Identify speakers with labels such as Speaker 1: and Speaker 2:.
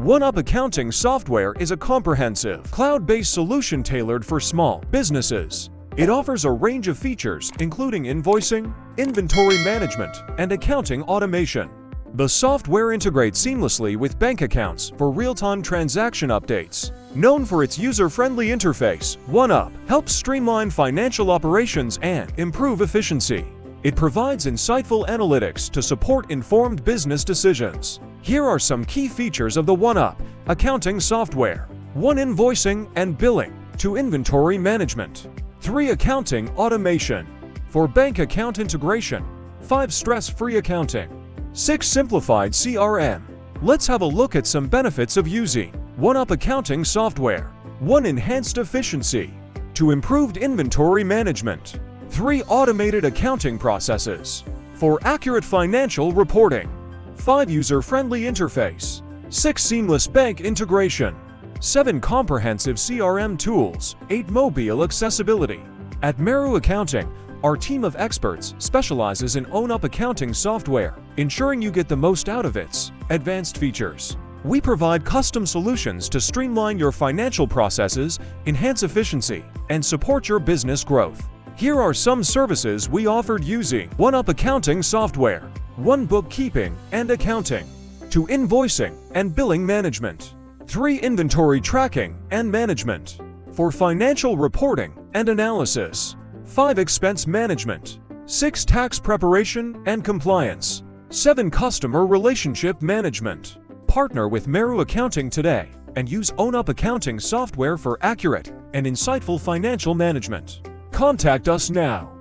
Speaker 1: OneUp accounting software is a comprehensive, cloud-based solution tailored for small businesses. It offers a range of features, including invoicing, inventory management, and accounting automation. The software integrates seamlessly with bank accounts for real-time transaction updates. Known for its user-friendly interface, OneUp helps streamline financial operations and improve efficiency. It provides insightful analytics to support informed business decisions. Here are some key features of the OneUp accounting software. 1. Invoicing and billing. 2. Inventory management. 3. Accounting automation. 4. Bank account integration. 5. Stress-free accounting. 6. Simplified CRM. Let's have a look at some benefits of using OneUp accounting software. 1. Enhanced efficiency. 2. Improved inventory management. 3. Automated accounting processes. 4. Accurate financial reporting. 5. User-friendly interface. 6. Seamless bank integration. 7. Comprehensive CRM tools. 8. Mobile accessibility. At Meru Accounting, our team of experts specializes in OneUp accounting software, ensuring you get the most out of its advanced features. We provide custom solutions to streamline your financial processes, enhance efficiency, and support your business growth. Here are some services we offered using OneUp accounting software. 1. Bookkeeping and accounting. 2. Invoicing and billing management. 3. Inventory tracking and management. 4. Financial reporting and analysis. 5. Expense management. 6. Tax preparation and compliance. 7. Customer relationship management. Partner with Meru Accounting today and use OneUp accounting software for accurate and insightful financial management. Contact us now.